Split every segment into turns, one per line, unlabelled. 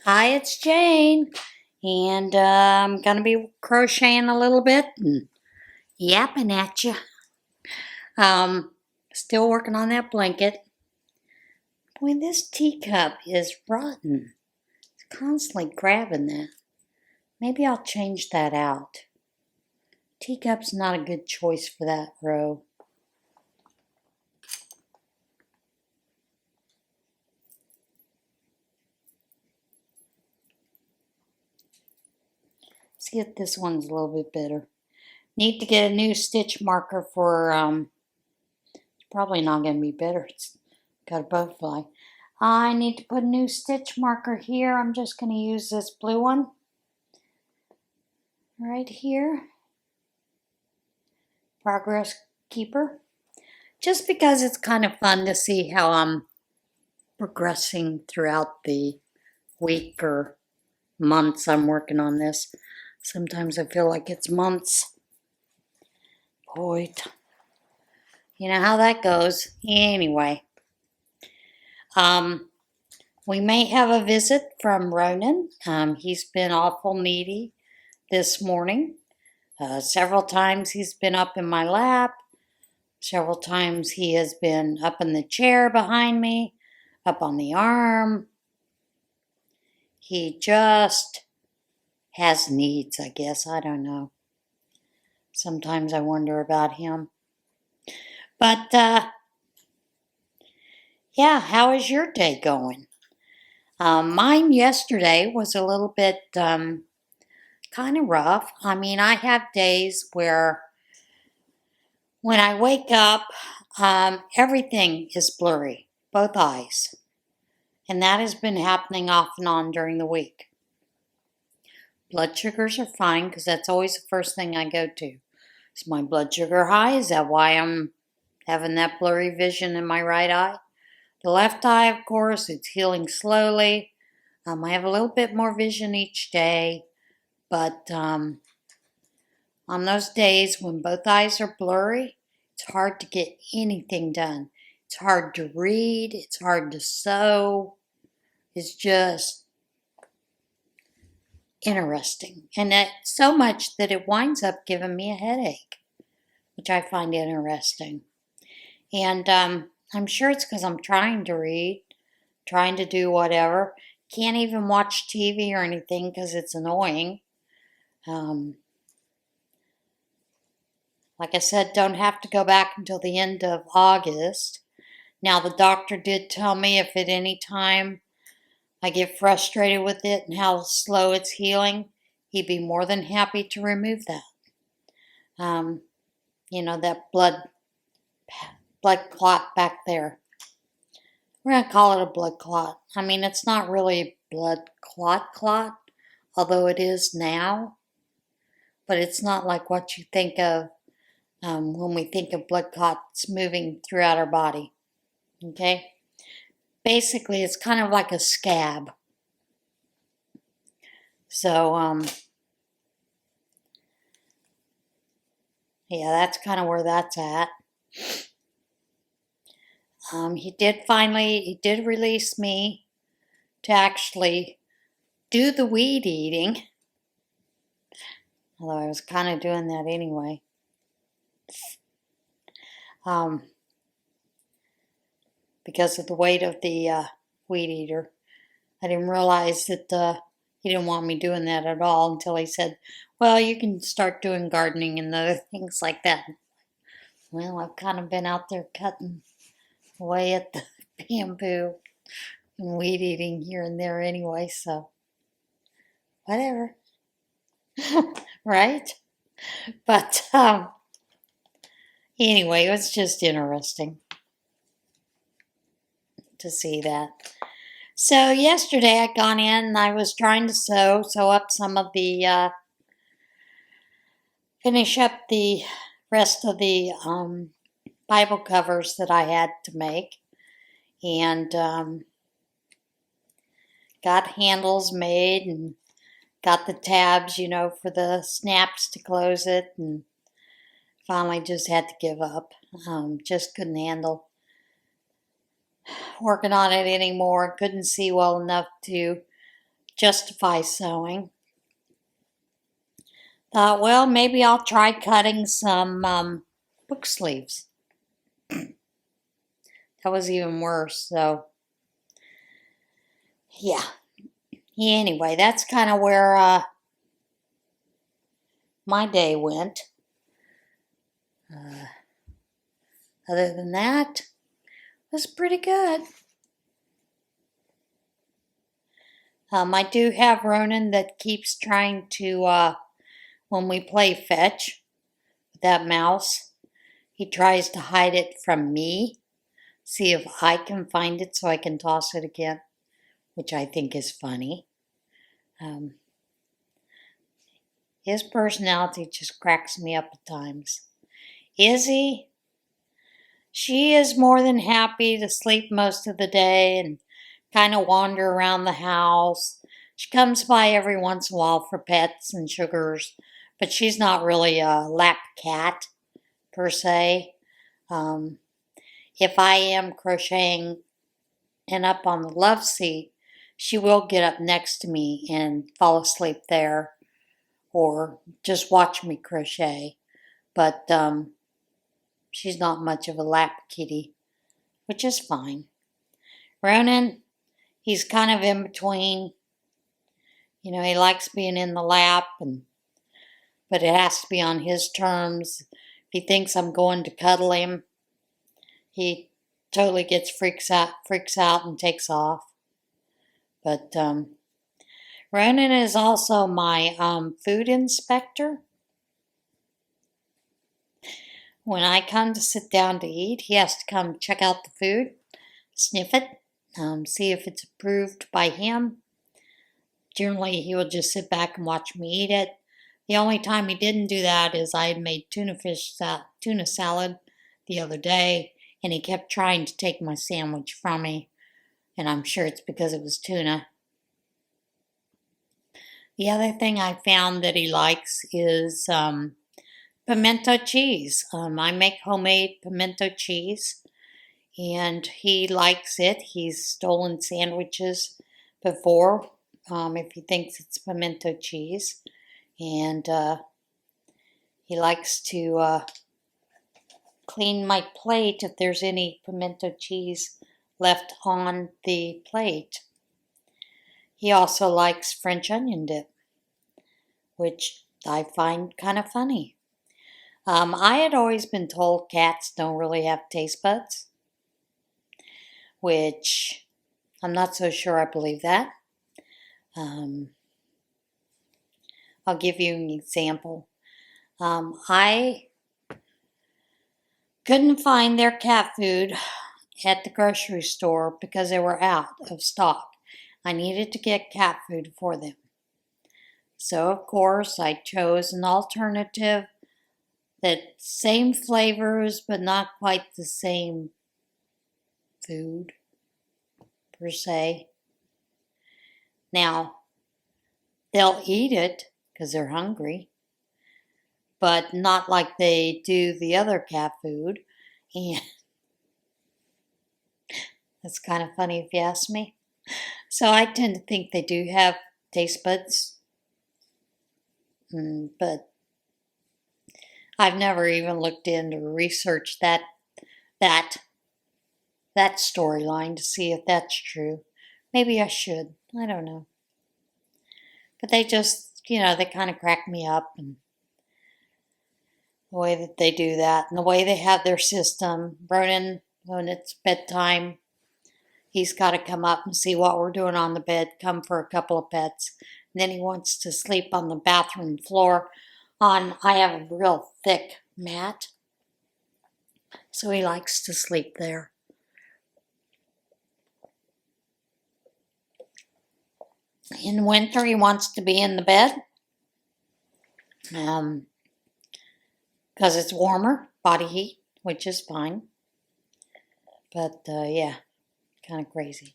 Hi, it's Jane, and I'm going to be crocheting a little bit and yapping at you. Still working on that blanket. Boy, this teacup is rotten. It's constantly grabbing that. Maybe I'll change that out. Teacup's not a good choice for that row. Let's see if this one's a little bit better. Need to get a new stitch marker for, it's probably not going to be better. It's got a butterfly. I need to put a new stitch marker here. I'm just going to use this blue one right here. Progress Keeper. Just because it's kind of fun to see how I'm progressing throughout the week or months I'm working on this. Sometimes I feel like it's months. Boy, you know how that goes. Anyway. We may have a visit from Ronan. He's been awful needy this morning. Several times he's been up in my lap. Several times he has been up in the chair behind me, up on the arm. He just has needs, I guess. I don't know. Sometimes I wonder about him. But, yeah, how is your day going? Mine yesterday was a little bit kind of rough. I mean, I have days where when I wake up, everything is blurry, both eyes. And that has been happening off and on during the week. Blood sugars are fine because that's always the first thing I go to. Is my blood sugar high? Is that why I'm having that blurry vision in my right eye? The left eye, of course, it's healing slowly. I have a little bit more vision each day, but on those days when both eyes are blurry, it's hard to get anything done. It's hard to read. It's hard to sew. It's just interesting. And so much that it winds up giving me a headache, which I find interesting. And I'm sure it's because I'm trying to read, trying to do whatever. Can't even watch TV or anything because it's annoying. Like I said, don't have to go back until the end of August. Now, the doctor did tell me if at any time I get frustrated with it and how slow it's healing, he'd be more than happy to remove that. You know, that blood clot back there. We're going to call it a blood clot. I mean, it's not really a blood clot, although it is now. But it's not like what you think of when we think of blood clots moving throughout our body. Okay? Basically, it's kind of like a scab. So, yeah, that's kind of where that's at. He did release me to actually do the weed eating. Although I was kind of doing that anyway. Because of the weight of the weed eater. I didn't realize that he didn't want me doing that at all until he said, well, you can start doing gardening and other things like that. Well, I've kind of been out there cutting away at the bamboo and weed eating here and there anyway, so whatever. Right? But anyway, it was just interesting to see that. So yesterday I gone in and I was trying to sew up some of the, finish up the rest of the Bible covers that I had to make. And got handles made and got the tabs, you know, for the snaps to close it. And finally just had to give up. Just couldn't handle working on it anymore. Couldn't see well enough to justify sewing. Thought, well, maybe I'll try cutting some book sleeves. That was even worse, so yeah. Anyway, that's kind of where my day went. Other than that, it was pretty good. I do have Ronan that keeps trying to, when we play fetch with that mouse, he tries to hide it from me. See if I can find it so I can toss it again, which I think is funny. His personality just cracks me up at times. Izzy, she is more than happy to sleep most of the day and kind of wander around the house. She comes by every once in a while for pets and sugars, but she's not really a lap cat per se. If I am crocheting and up on the love seat, she will get up next to me and fall asleep there or just watch me crochet. But she's not much of a lap kitty, which is fine. Ronan, he's kind of in between. You know, he likes being in the lap, but it has to be on his terms. If he thinks I'm going to cuddle him, he totally freaks out and takes off. But Ronan is also my food inspector. When I come to sit down to eat, he has to come check out the food, sniff it, see if it's approved by him. Generally, he will just sit back and watch me eat it. The only time he didn't do that is I had made tuna salad the other day, and he kept trying to take my sandwich from me, and I'm sure it's because it was tuna. The other thing I found that he likes is pimento cheese. I make homemade pimento cheese, and he likes it. He's stolen sandwiches before if he thinks it's pimento cheese, and he likes to clean my plate if there's any pimento cheese left on the plate. He also likes French onion dip, which I find kind of funny. I had always been told cats don't really have taste buds, which I'm not so sure I believe that. I'll give you an example. I couldn't find their cat food at the grocery store because they were out of stock. I needed to get cat food for them. So, of course, I chose an alternative that same flavors but not quite the same food per se. Now, they'll eat it because they're hungry, but not like they do the other cat food. And that's kind of funny if you ask me. So I tend to think they do have taste buds, but I've never even looked into research that storyline to see if that's true. Maybe I should. I don't know. But they just, they kind of crack me up, and the way that they do that and the way they have their system. Ronan, when it's bedtime, he's got to come up and see what we're doing on the bed, come for a couple of pets. And then he wants to sleep on the bathroom floor I have a real thick mat, so he likes to sleep there. In winter, he wants to be in the bed because it's warmer, body heat, which is fine. But yeah, kind of crazy.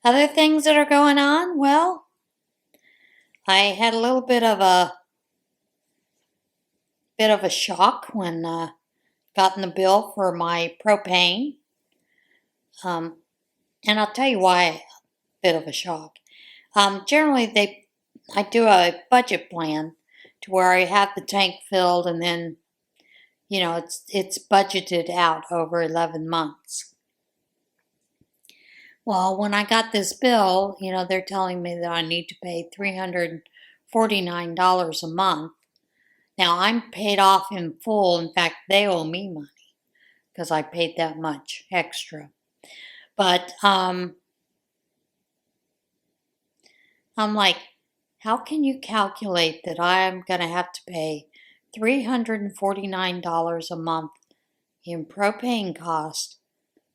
Other things that are going on, well, I had a little bit of a shock when gotten the bill for my propane. And I'll tell you why bit of a shock. Generally, I do a budget plan to where I have the tank filled, and then it's budgeted out over 11 months. Well, when I got this bill, they're telling me that I need to pay $349 a month. Now, I'm paid off in full. In fact, they owe me money because I paid that much extra. But I'm like, how can you calculate that I'm going to have to pay $349 a month in propane cost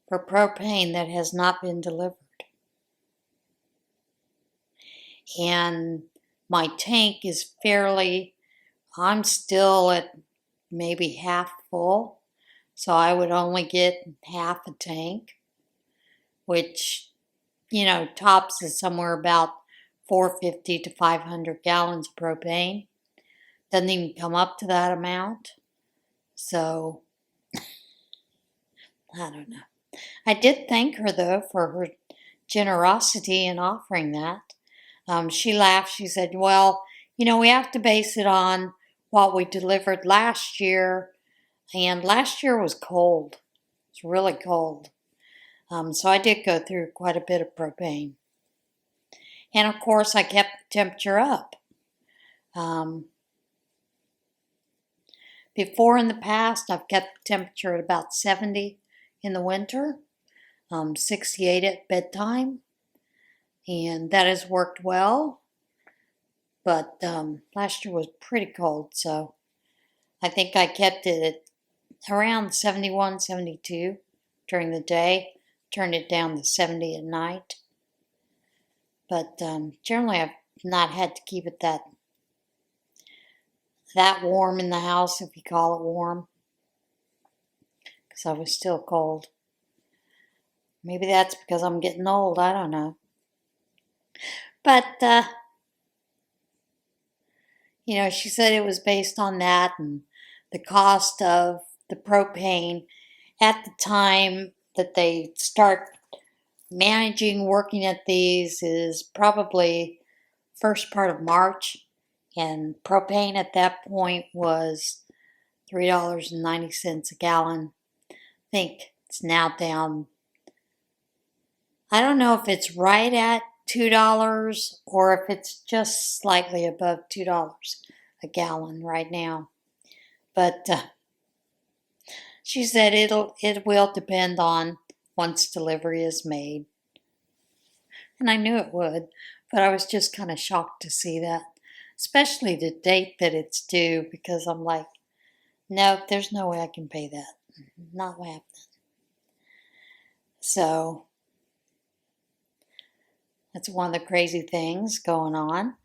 for propane that has not been delivered? And my tank is I'm still at maybe half full, so I would only get half a tank, which, tops is somewhere about 450 to 500 gallons of propane. Doesn't even come up to that amount. So, I don't know. I did thank her, though, for her generosity in offering that. She laughed. She said, well, we have to base it on what we delivered last year. And last year was cold. It's really cold. So I did go through quite a bit of propane. And of course, I kept the temperature up. Before in the past, I've kept the temperature at about 70 in the winter, 68 at bedtime. And that has worked well. But last year was pretty cold, so I think I kept it at around 71, 72 during the day. Turned it down to 70 at night. But generally, I've not had to keep it that warm in the house, if you call it warm, because I was still cold. Maybe that's because I'm getting old. I don't know. But, she said it was based on that, and the cost of the propane at the time that they start working at these is probably first part of March, and propane at that point was $3.90 a gallon. I think it's now down. I don't know if it's right at $2 or if it's just slightly above $2 a gallon right now. But she said it will depend on once delivery is made. And I knew it would, but I was just kind of shocked to see that, especially the date that it's due, because I'm like, no, there's no way I can pay that. Not happening. So that's one of the crazy things going on.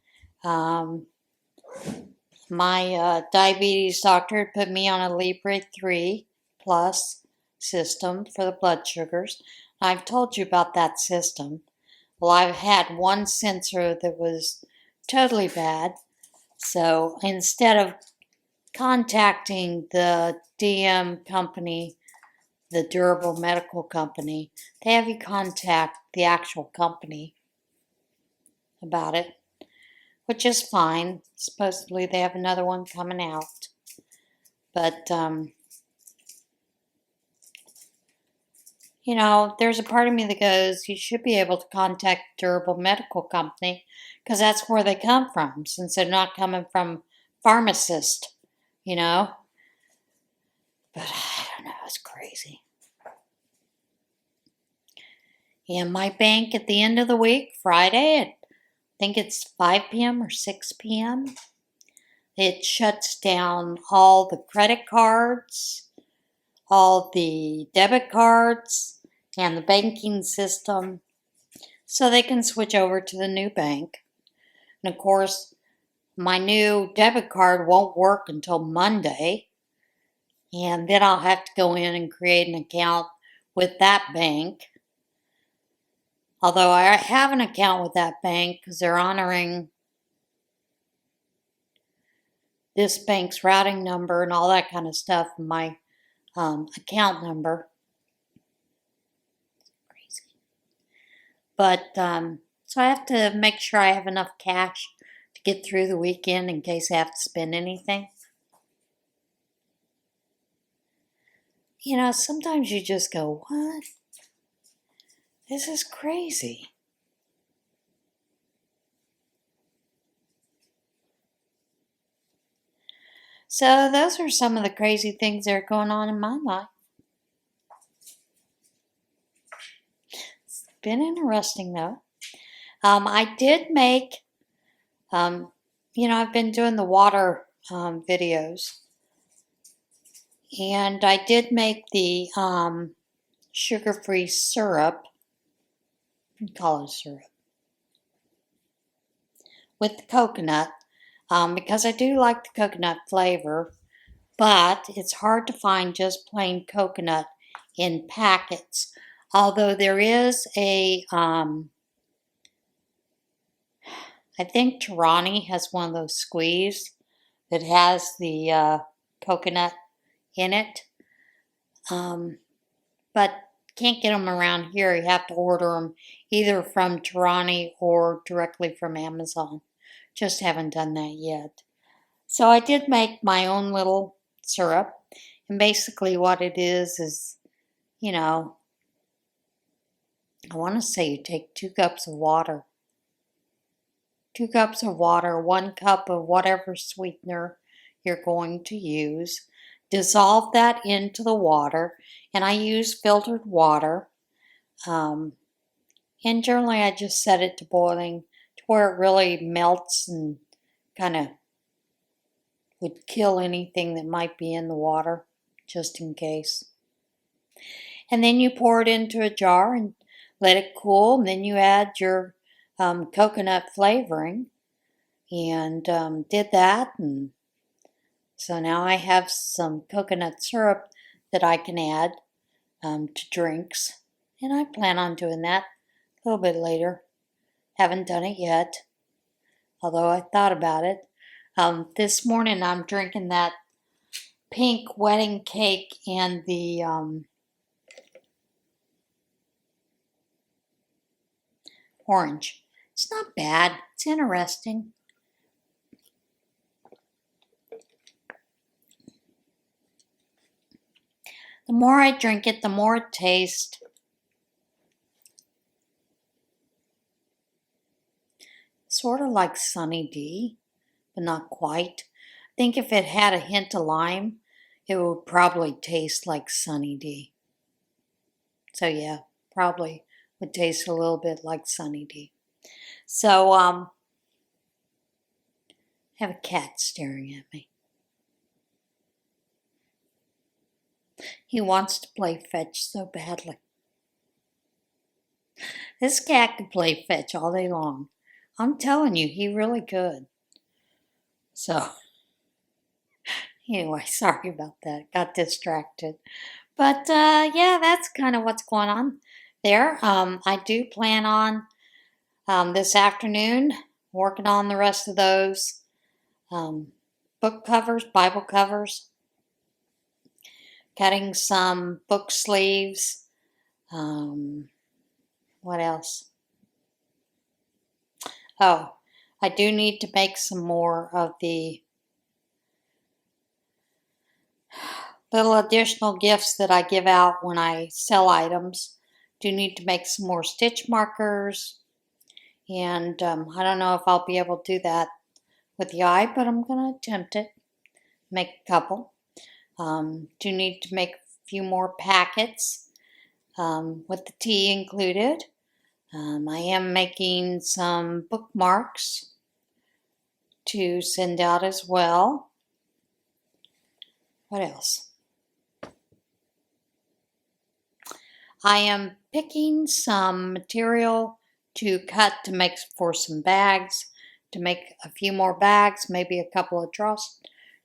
My diabetes doctor put me on a Libre 3 Plus system for the blood sugars. I've told you about that system. Well, I've had one sensor that was totally bad. So instead of contacting the DM company, the durable medical company, they have you contact the actual company about it, which is fine. Supposedly they have another one coming out. But, there's a part of me that goes, you should be able to contact durable medical company because that's where they come from, since they're not coming from pharmacist, But I don't know, it's crazy. And my bank at the end of the week, Friday, I think it's 5 p.m. or 6 p.m., it shuts down all the credit cards, all the debit cards, and the banking system, so they can switch over to the new bank. And of course, my new debit card won't work until Monday, and then I'll have to go in and create an account with that bank. Although I have an account with that bank because they're honoring this bank's routing number and all that kind of stuff in my account number. Crazy. But So I have to make sure I have enough cash to get through the weekend in case I have to spend anything. You know, sometimes you just go, what? This is crazy. So those are some of the crazy things that are going on in my life. It's been interesting though. I did make, I've been doing the water videos. And I did make the sugar-free syrup. You can call it syrup. With the coconut. Because I do like the coconut flavor. But it's hard to find just plain coconut in packets. Although there is a, I think Tarani has one of those squeezed that has the coconut in it. But can't get them around here. You have to order them either from Tarani or directly from Amazon. Just haven't done that yet. So I did make my own little syrup. And basically what it is, I want to say you take 2 cups of water. 2 cups of water, 1 cup of whatever sweetener you're going to use. Dissolve that into the water. And I use filtered water. And generally I just set it to boiling to where it really melts and kind of would kill anything that might be in the water, just in case. And then you pour it into a jar and let it cool. And then you add your coconut flavoring. And did that. And so now I have some coconut syrup that I can add to drinks. And I plan on doing that a little bit later. Haven't done it yet, although I thought about it. This morning I'm drinking that pink wedding cake and the orange. It's not bad. It's interesting. The more I drink it, the more it tastes. Sort of like Sunny D, but not quite. I think if it had a hint of lime, it would probably taste like Sunny D. So yeah, probably would taste a little bit like Sunny D. So, I have a cat staring at me. He wants to play fetch so badly. This cat could play fetch all day long. I'm telling you, he really could. So, anyway, sorry about that. Got distracted. But, yeah, that's kind of what's going on there. I do plan on this afternoon working on the rest of those book covers, Bible covers, cutting some book sleeves. What else? Oh, I do need to make some more of the little additional gifts that I give out when I sell items. Do need to make some more stitch markers. And I don't know if I'll be able to do that with the eye, but I'm going to attempt it. Make a couple. Do need to make a few more packets with the tea included. I am making some bookmarks to send out as well. What else? I am picking some material to cut to make for some bags, to make a few more bags, maybe a couple of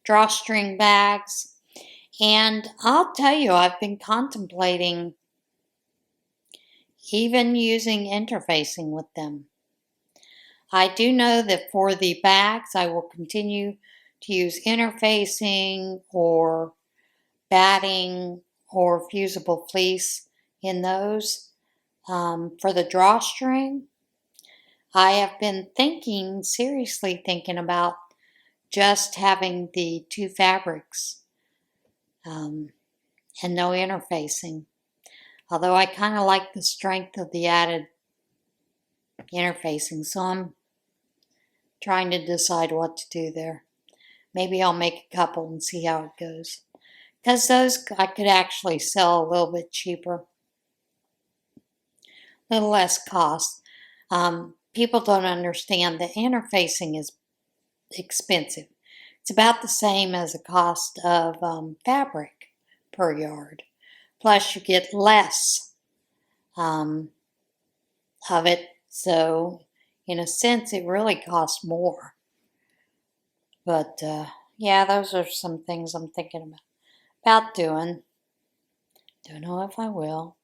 drawstring bags. And I'll tell you, I've been contemplating even using interfacing with them. I do know that for the bags, I will continue to use interfacing or batting or fusible fleece in those. For the drawstring, I have been seriously thinking about just having the two fabrics and no interfacing. Although I kind of like the strength of the added interfacing, so I'm trying to decide what to do there. Maybe I'll make a couple and see how it goes. Because those I could actually sell a little bit cheaper, a little less cost. People don't understand the interfacing is expensive. It's about the same as the cost of fabric per yard. Plus, you get less of it. So, in a sense, it really costs more. But, yeah, those are some things I'm thinking about doing. Don't know if I will.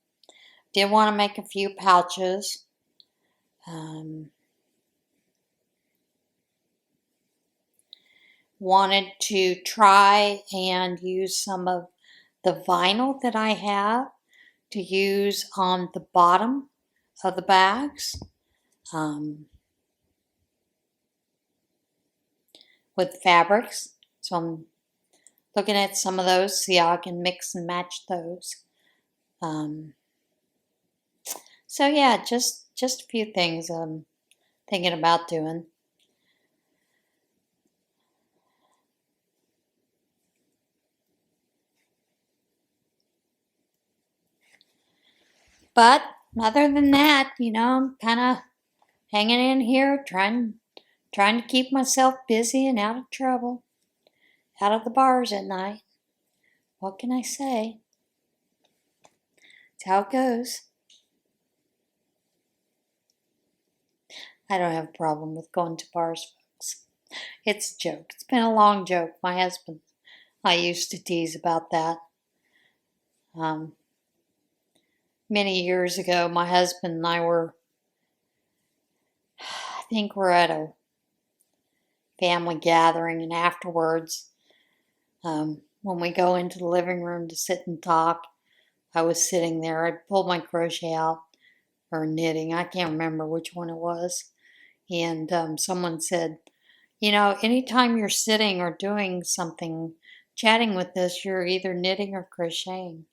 Did want to make a few pouches. Wanted to try and use some of the vinyl that I have to use on the bottom of the bags with fabrics. So I'm looking at some of those, see how I can mix and match those. So yeah, just a few things I'm thinking about doing. But other than that, I'm kind of hanging in here, trying to keep myself busy and out of trouble, out of the bars at night. What can I say? It's how it goes. I don't have a problem with going to bars, folks. It's a joke. It's been a long joke. My husband, I used to tease about that. Many years ago, my husband and I I think we're at a family gathering, and afterwards, when we go into the living room to sit and talk, I was sitting there. I pulled my crochet out, or knitting. I can't remember which one it was. And someone said, anytime you're sitting or doing something, chatting with us, you're either knitting or crocheting.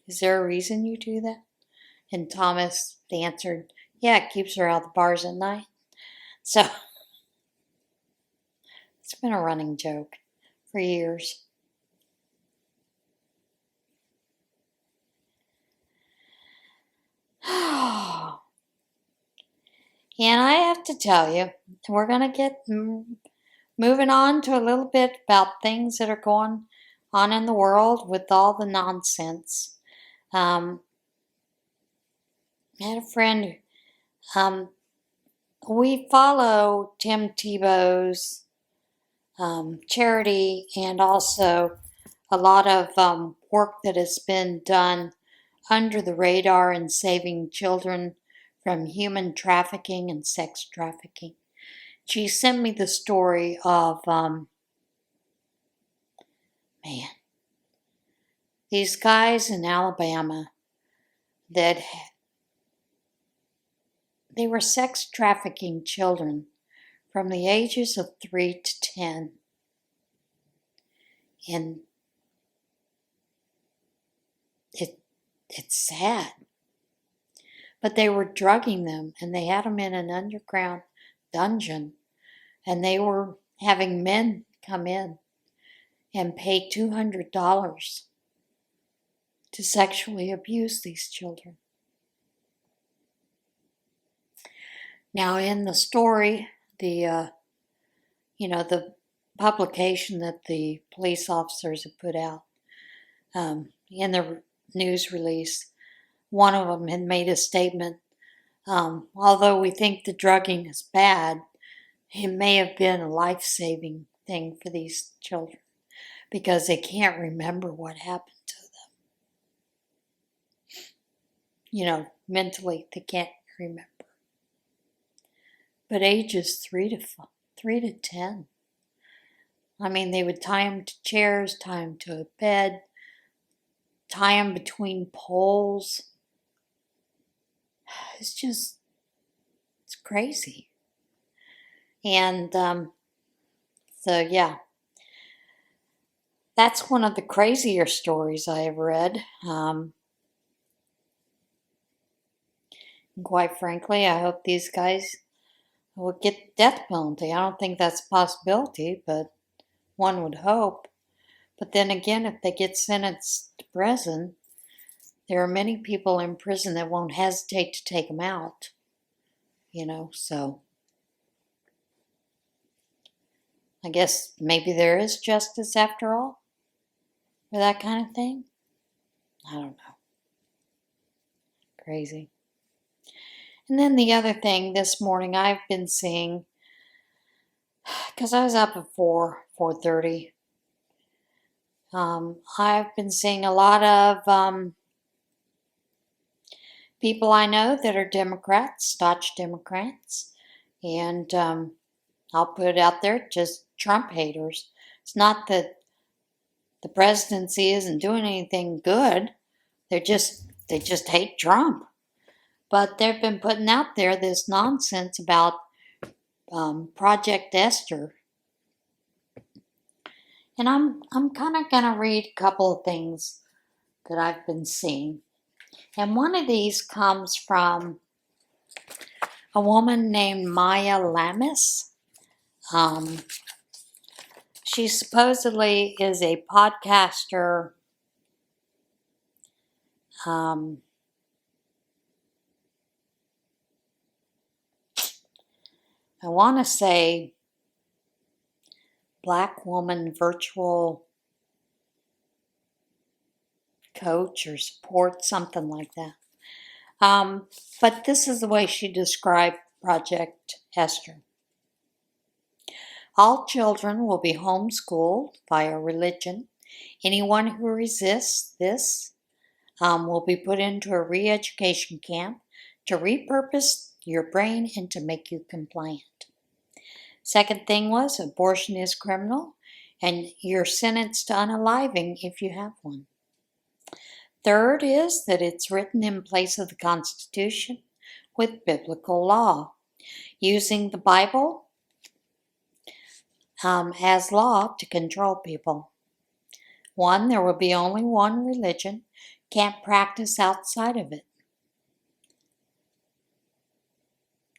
Is there a reason you do that? And Thomas answered, yeah, it keeps her out of the bars at night. So it's been a running joke for years. And I have to tell you, we're going to get moving on to a little bit about things that are going on in the world with all the nonsense. I had a friend, we follow Tim Tebow's charity and also a lot of work that has been done under the radar in saving children from human trafficking and sex trafficking. She sent me the story of, these guys in Alabama that they were sex trafficking children from the ages of 3 to 10. And it's sad. But they were drugging them, and they had them in an underground dungeon, and they were having men come in and pay $200 to sexually abuse these children. Now, in the story, the publication that the police officers have put out, in the news release, one of them had made a statement, although we think the drugging is bad, it may have been a life-saving thing for these children because they can't remember what happened to them. Mentally, they can't remember. But ages 3 to 10. I mean, they would tie them to chairs, tie them to a bed, tie them between poles. It's just crazy. And so, yeah, that's one of the crazier stories I have read. Quite frankly, I hope these guys will get the death penalty. I don't think that's a possibility, but one would hope. But then again, if they get sentenced to prison, there are many people in prison that won't hesitate to take them out. So I guess maybe there is justice after all for that kind of thing. I don't know. Crazy. And then the other thing this morning I've been seeing, because I was up at 4:30. I've been seeing a lot of people I know that are Democrats, staunch Democrats, and I'll put it out there, just Trump haters. It's not that the presidency isn't doing anything good. They just hate Trump. But they've been putting out there this nonsense about Project Esther. And I'm kind of going to read a couple of things that I've been seeing. And one of these comes from a woman named Maya Lamis. She supposedly is a podcaster. I want to say Black woman virtual coach or support, something like that. But this is the way she described Project Esther. All children will be homeschooled via religion. Anyone who resists this will be put into a re-education camp to repurpose your brain and to make you compliant. Second thing was abortion is criminal and you're sentenced to unaliving if you have one. Third is that it's written in place of the Constitution with biblical law, using the Bible as law to control people. One, there will be only one religion, can't practice outside of it.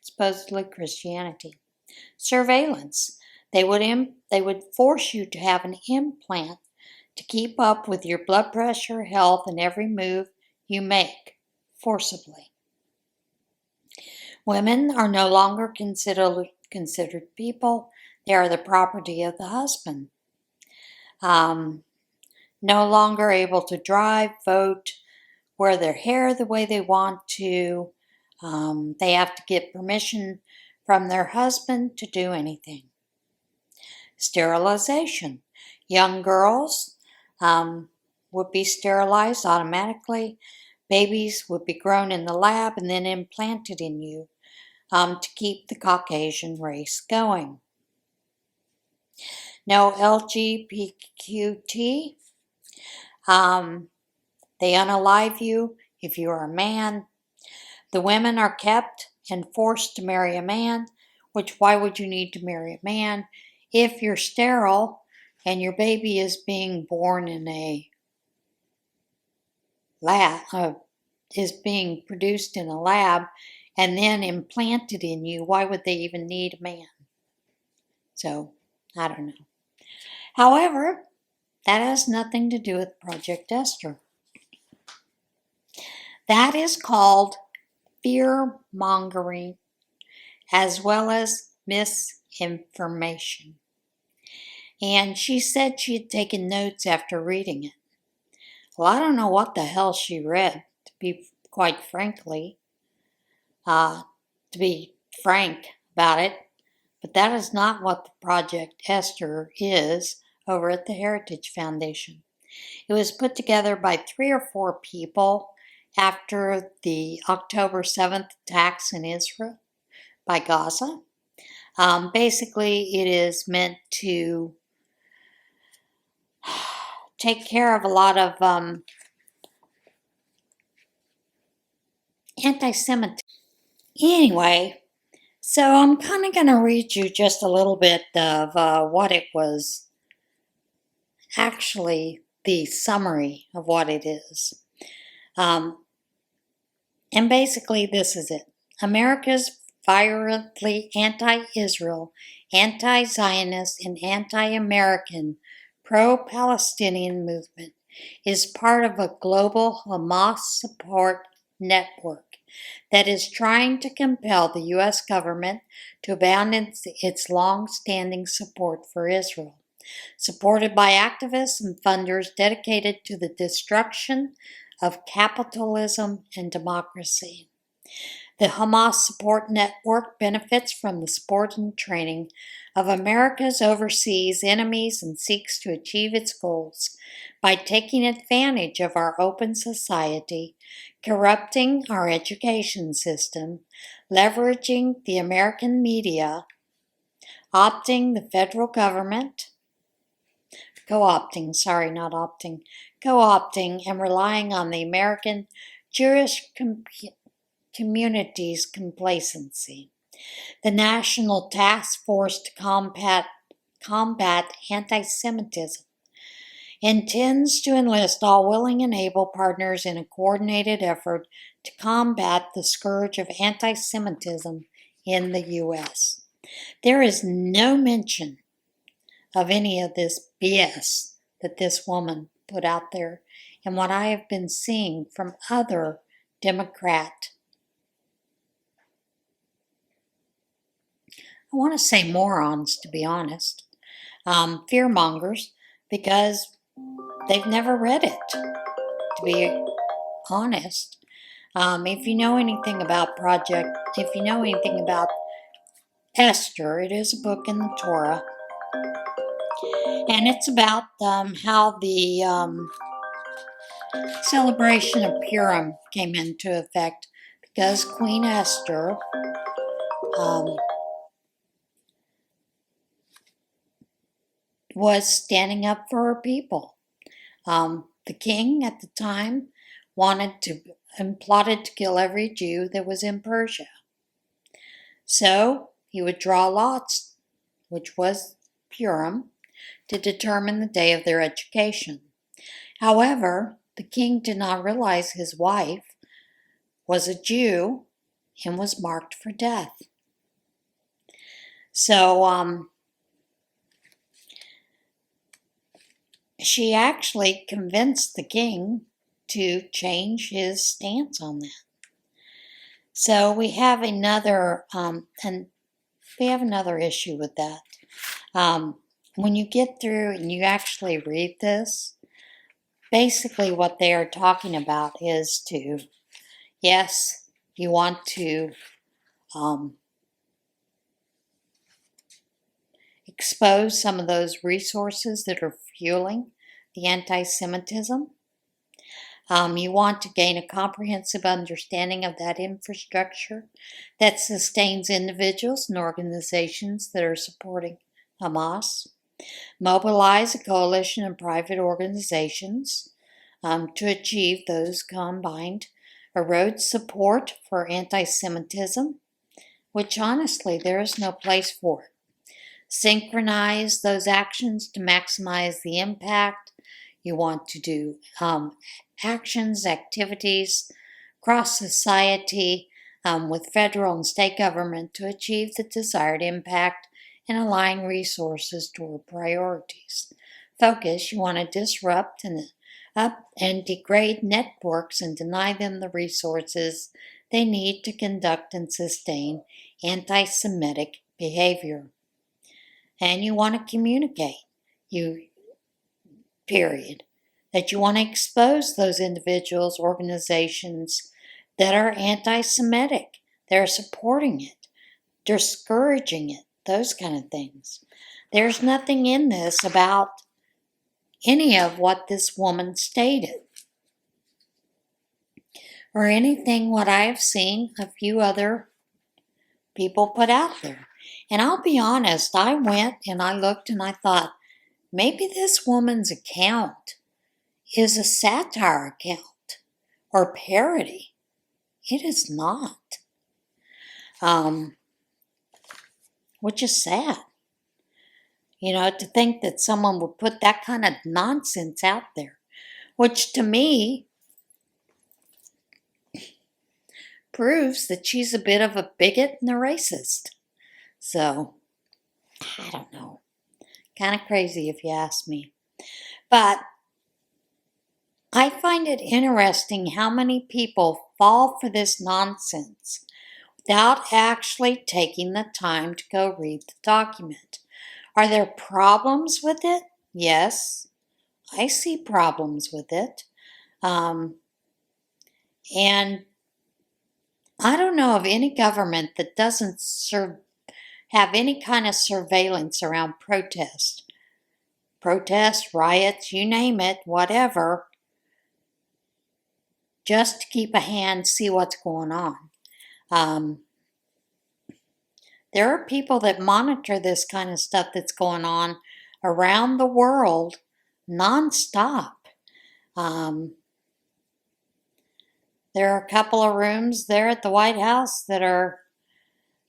Supposedly Christianity. Surveillance. They would force you to have an implant to keep up with your blood pressure, health, and every move you make, forcibly. Women are no longer considered people. They are the property of the husband. No longer able to drive, vote, wear their hair the way they want to. They have to get permission from their husband to do anything. Sterilization. Young girls would be sterilized automatically. Babies would be grown in the lab and then implanted in you to keep the Caucasian race going. No LGBTQ. They unalive you if you are a man. The women are kept and forced to marry a man, which why would you need to marry a man if you're sterile and your baby is being born in a lab, is being produced in a lab and then implanted in you? Why would they even need a man? So, I don't know. However, that has nothing to do with Project Esther. That is called fear-mongering as well as misinformation. And she said she had taken notes after reading it. Well, I don't know what the hell she read, to be quite frankly, to be frank about it, but that is not what the Project Esther is over at the Heritage Foundation. It was put together by 3 or 4 people after the October 7th attacks in Israel by Gaza. Basically, it is meant to take care of a lot of anti-Semitism. Anyway, So I'm kind of going to read you just a little bit of what it was, actually the summary of what it is. And basically this is it. America's violently anti-Israel, anti-Zionist, and anti-American pro-Palestinian movement is part of a global Hamas support network that is trying to compel the U.S. government to abandon its long-standing support for Israel, supported by activists and funders dedicated to the destruction of capitalism and democracy. The Hamas Support Network benefits from the support and training of America's overseas enemies and seeks to achieve its goals by taking advantage of our open society, corrupting our education system, leveraging the American media, co-opting the federal government, and relying on the American Jewish community's complacency. The National Task Force to Combat Anti-Semitism intends to enlist all willing and able partners in a coordinated effort to combat the scourge of anti-Semitism in the U.S. There is no mention of any of this BS that this woman put out there and what I have been seeing from other Democrat, I want to say morons, to be honest, fearmongers, because they've never read it, to be honest. If you know anything about Esther, it is a book in the Torah, and it's about how the celebration of Purim came into effect because Queen Esther was standing up for her people. The king at the time wanted to and plotted to kill every Jew that was in Persia. So he would draw lots, which was Purim, to determine the day of their education. However, the king did not realize his wife was a Jew and was marked for death. So she actually convinced the king to change his stance on that. So we have another issue with that. When you get through and you actually read this, basically what they are talking about is yes, you want to expose some of those resources that are fueling the anti-Semitism. You want to gain a comprehensive understanding of that infrastructure that sustains individuals and organizations that are supporting Hamas. Mobilize a coalition of private organizations to achieve those combined. Erode support for anti-Semitism, which honestly there is no place for it. Synchronize those actions to maximize the impact. You want to do actions, activities across society with federal and state government to achieve the desired impact and align resources toward priorities. Focus, you want to disrupt and degrade networks and deny them the resources they need to conduct and sustain anti-Semitic behavior. And you want to communicate, that you want to expose those individuals, organizations that are anti-Semitic. They're supporting it, discouraging it, those kind of things. There's nothing in this about any of what this woman stated or anything what I have seen a few other people put out there. And I'll be honest, I went and I looked and I thought, maybe this woman's account is a satire account or parody. It is not. which is sad. You know, to think that someone would put that kind of nonsense out there, which to me proves that she's a bit of a bigot and a racist. So, I don't know. Kind of crazy if you ask me. But I find it interesting how many people fall for this nonsense without actually taking the time to go read the document. Are there problems with it? Yes, I see problems with it. And I don't know of any government that doesn't have any kind of surveillance around protests, riots, you name it, whatever, just to keep a hand, see what's going on. There are people that monitor this kind of stuff that's going on around the world nonstop. There are a couple of rooms there at the White House that are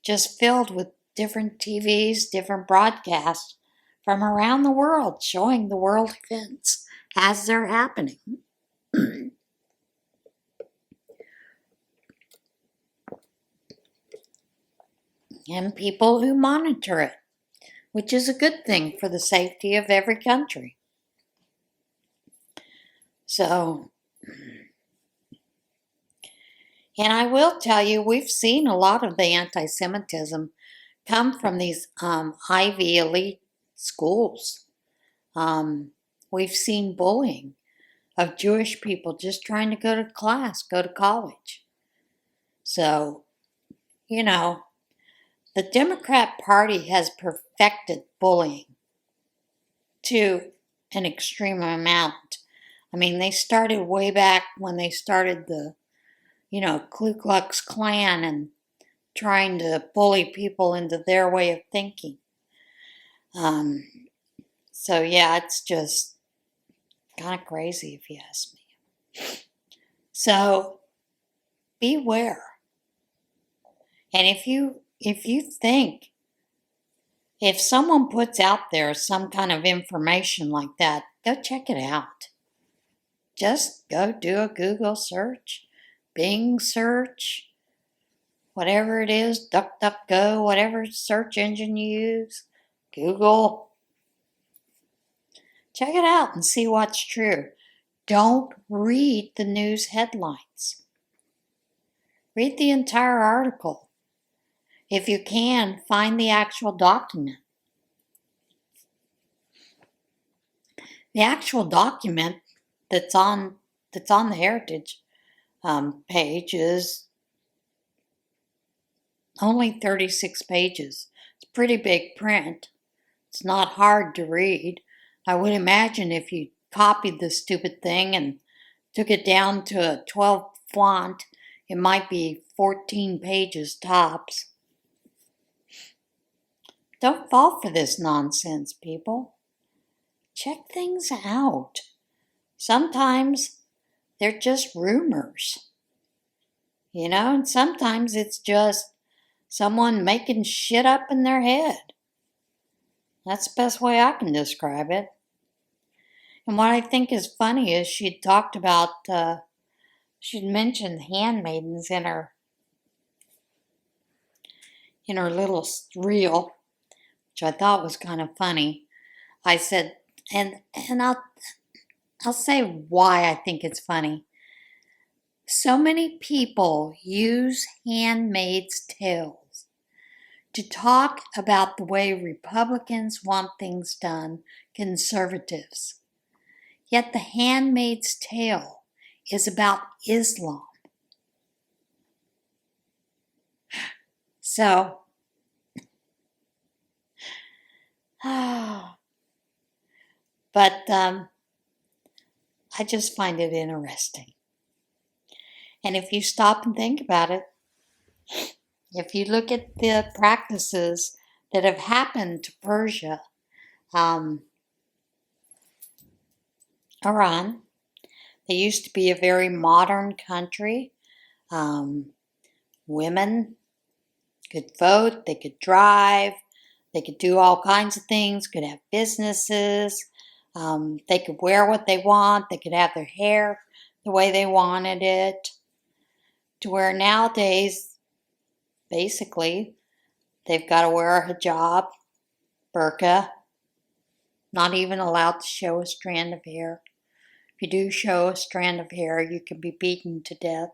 just filled with different TVs, different broadcasts from around the world showing the world events as they're happening. And people who monitor it, which is a good thing for the safety of every country. So, and I will tell you, we've seen a lot of the anti-Semitism come from these Ivy elite schools. We've seen bullying of Jewish people just trying to go to class, go to college. So, you know, the Democrat Party has perfected bullying to an extreme amount. I mean, they started way back when they started the, Ku Klux Klan and trying to bully people into their way of thinking. So, yeah, it's just kind of crazy if you ask me. So, beware. And if you think, if someone puts out there some kind of information like that, go check it out. Just go do a Google search, Bing search, whatever it is, DuckDuckGo, whatever search engine you use, Google. Check it out and see what's true. Don't read the news headlines. Read the entire article. If you can, find the actual document. The actual document that's on the Heritage page is only 36 pages. It's pretty big print. It's not hard to read. I would imagine if you copied the stupid thing and took it down to a 12 font, it might be 14 pages tops. Don't fall for this nonsense, people. Check things out. Sometimes they're just rumors, and sometimes it's just someone making shit up in their head. That's the best way I can describe it. And what I think is funny is she'd talked about, she'd mentioned handmaidens in her little reel, which I thought was kind of funny. I said, and I'll say why I think it's funny. So many people use Handmaid's Tales to talk about the way Republicans want things done, conservatives. Yet the Handmaid's Tale is about Islam. So, but I just find it interesting. And if you stop and think about it, if you look at the practices that have happened to Persia, Iran, they used to be a very modern country. Women could vote, they could drive, They could do all kinds of things, could have businesses. They could wear what they want. They could have their hair the way they wanted it. To where nowadays, basically, they've got to wear a hijab, burqa, not even allowed to show a strand of hair. If you do show a strand of hair, you can be beaten to death.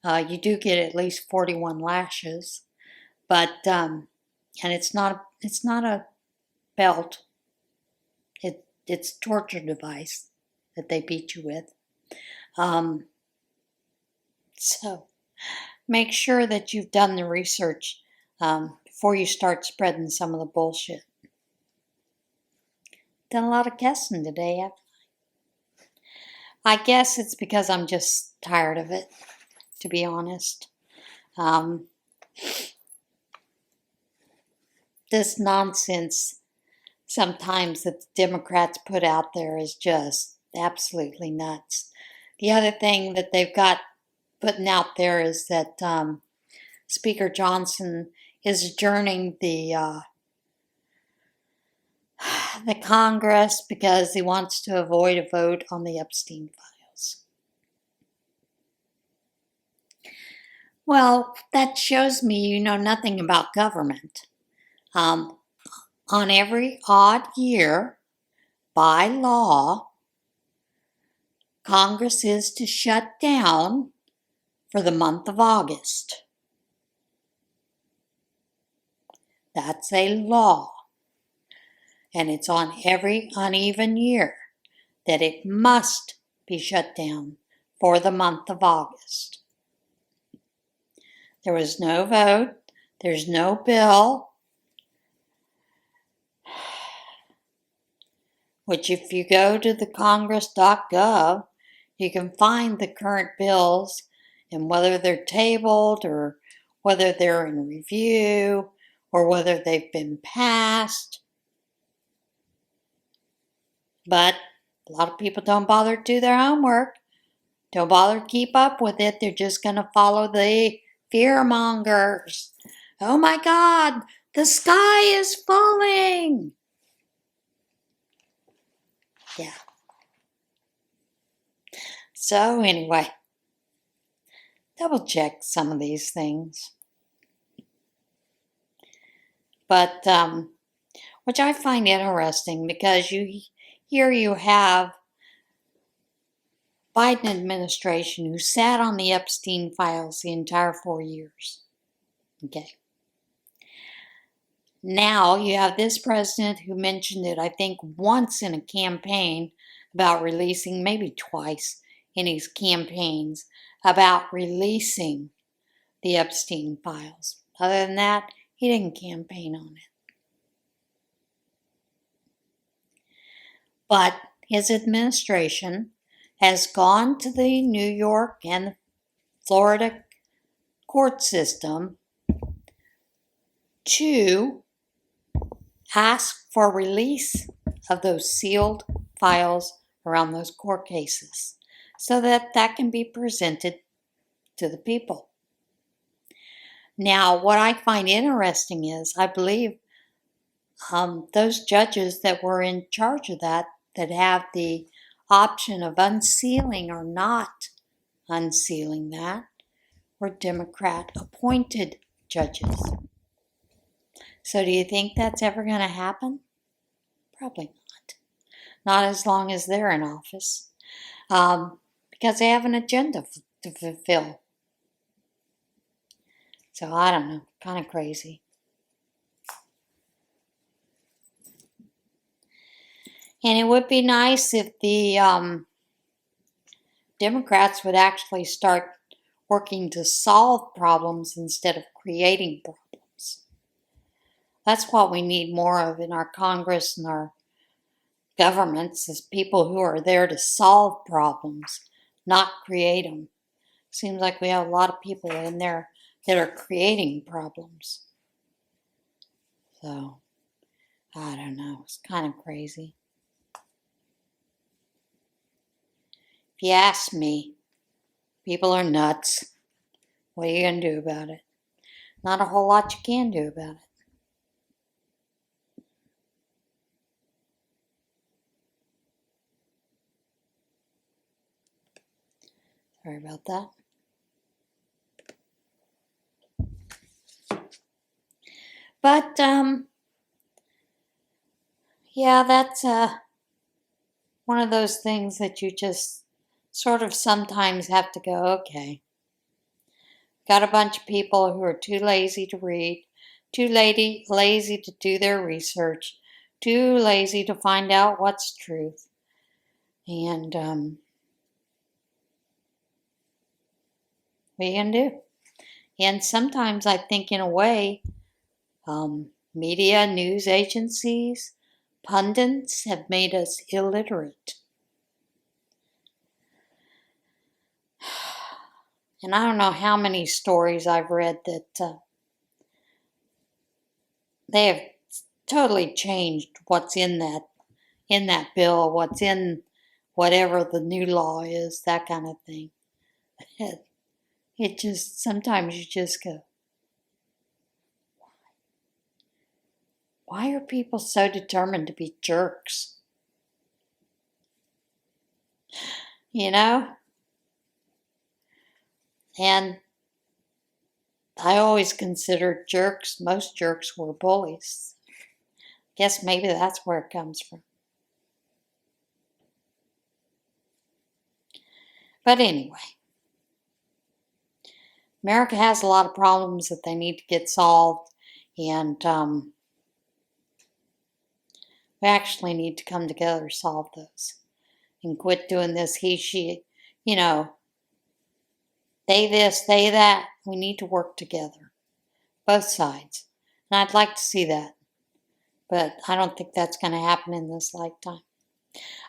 You do get at least 41 lashes, but and it's not a belt. It's a torture device that they beat you with. So make sure that you've done the research before you start spreading some of the bullshit. Done a lot of guessing today, haven't I? I guess it's because I'm just tired of it, to be honest. This nonsense sometimes that the Democrats put out there is just absolutely nuts. The other thing that they've got putting out there is that Speaker Johnson is adjourning the Congress because he wants to avoid a vote on the Epstein files. Well, that shows me you know nothing about government. On every odd year, by law, Congress is to shut down for the month of August. That's a law. And it's on every uneven year that it must be shut down for the month of August. There was no vote. There's no bill. Which if you go to the congress.gov, you can find the current bills and whether they're tabled or whether they're in review or whether they've been passed. But a lot of people don't bother to do their homework. Don't bother to keep up with it. They're just going to follow the fear mongers. Oh my God, the sky is falling. Yeah. So anyway, double check some of these things. But, which I find interesting because here you have Biden administration who sat on the Epstein files the entire 4 years. Okay. Now you have this president who mentioned it, I think, once in a campaign about releasing, maybe twice in his campaigns, about releasing the Epstein files. Other than that, he didn't campaign on it. But his administration has gone to the New York and the Florida court system to ask for release of those sealed files around those court cases so that that can be presented to the people. Now, what I find interesting is I believe those judges that were in charge of that have the option of unsealing or not unsealing that, were Democrat appointed judges. So do you think that's ever going to happen? Probably not. Not as long as they're in office. Because they have an agenda to fulfill. So I don't know. Kind of crazy. And it would be nice if the Democrats would actually start working to solve problems instead of creating problems. That's what we need more of in our Congress and our governments, is people who are there to solve problems, not create them. Seems like we have a lot of people in there that are creating problems. So, I don't know. It's kind of crazy. If you ask me, people are nuts. What are you going to do about it? Not a whole lot you can do about it. Sorry about that. But, yeah, that's one of those things that you just sort of sometimes have to go, okay. Got a bunch of people who are too lazy to read, too lazy to do their research, too lazy to find out what's truth. And what are you going to do? And sometimes I think, in a way, media, news agencies, pundits have made us illiterate. And I don't know how many stories I've read that they have totally changed what's in that bill, what's in whatever the new law is, that kind of thing. It just, sometimes you just go, why are people so determined to be jerks? You know? And I always considered most jerks were bullies. Guess maybe that's where it comes from. But anyway, America has a lot of problems that they need to get solved, and we actually need to come together to solve those and quit doing this he, she, they this, they that. We need to work together, both sides. And I'd like to see that, but I don't think that's going to happen in this lifetime.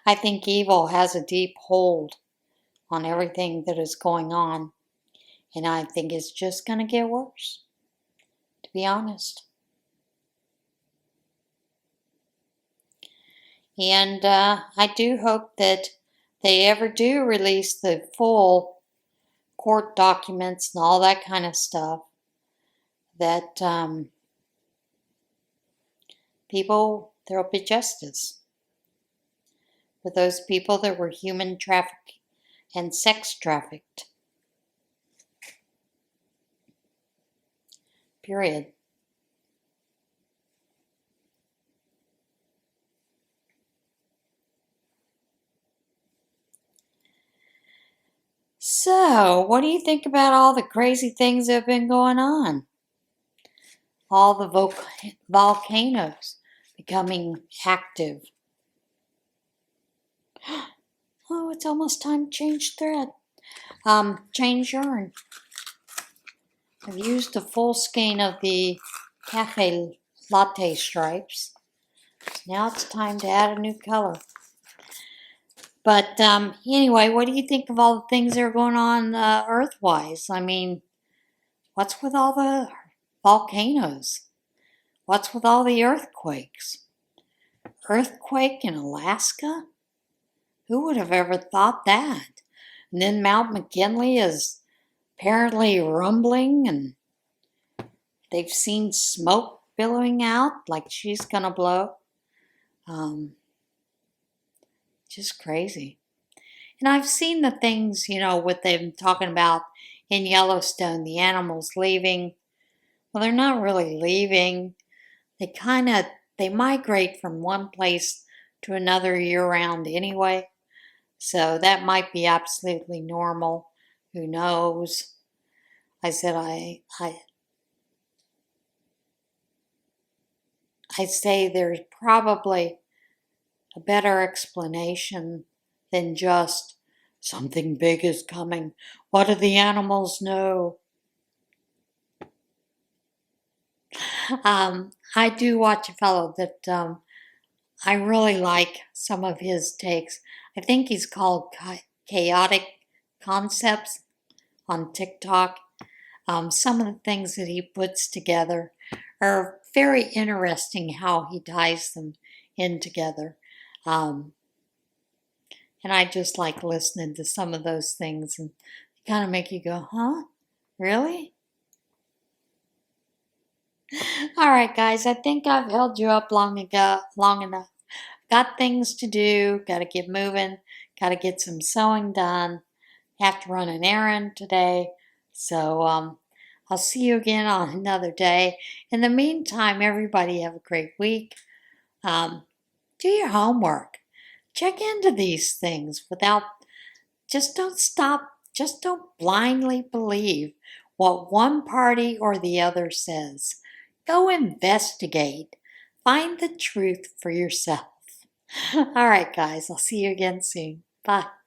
I think evil has a deep hold on everything that is going on, and I think it's just going to get worse, to be honest. And I do hope that they ever do release the full court documents and all that kind of stuff, that there'll be justice for those people that were human trafficked and sex trafficked. Period. So, what do you think about all the crazy things that have been going on? All the volcanoes becoming active. Oh, it's almost time to change thread. Change yarn. I've used a full skein of the cafe latte stripes. Now it's time to add a new color. But anyway, what do you think of all the things that are going on earth-wise? I mean, what's with all the volcanoes? What's with all the earthquakes? Earthquake in Alaska? Who would have ever thought that? And then Mount McKinley is apparently rumbling, and they've seen smoke billowing out like she's gonna blow. Just crazy. And I've seen the things, with them talking about in Yellowstone, the animals leaving. Well, they're not really leaving. They migrate from one place to another year-round anyway. So that might be absolutely normal. Who knows? I said I say there's probably a better explanation than just something big is coming. What do the animals know? I do watch a fellow that I really like some of his takes. I think he's called Chaotic Concepts on TikTok. Some of the things that he puts together are very interesting, how he ties them in together. And I just like listening to some of those things, and kind of make you go, huh? Really? All right, guys, I think I've held you up long enough. Got things to do, got to get moving, got to get some sewing done, have to run an errand today. So I'll see you again on another day. In the meantime, everybody have a great week. Do your homework. Check into these things just don't stop, just don't blindly believe what one party or the other says. Go investigate. Find the truth for yourself. All right, guys, I'll see you again soon. Bye.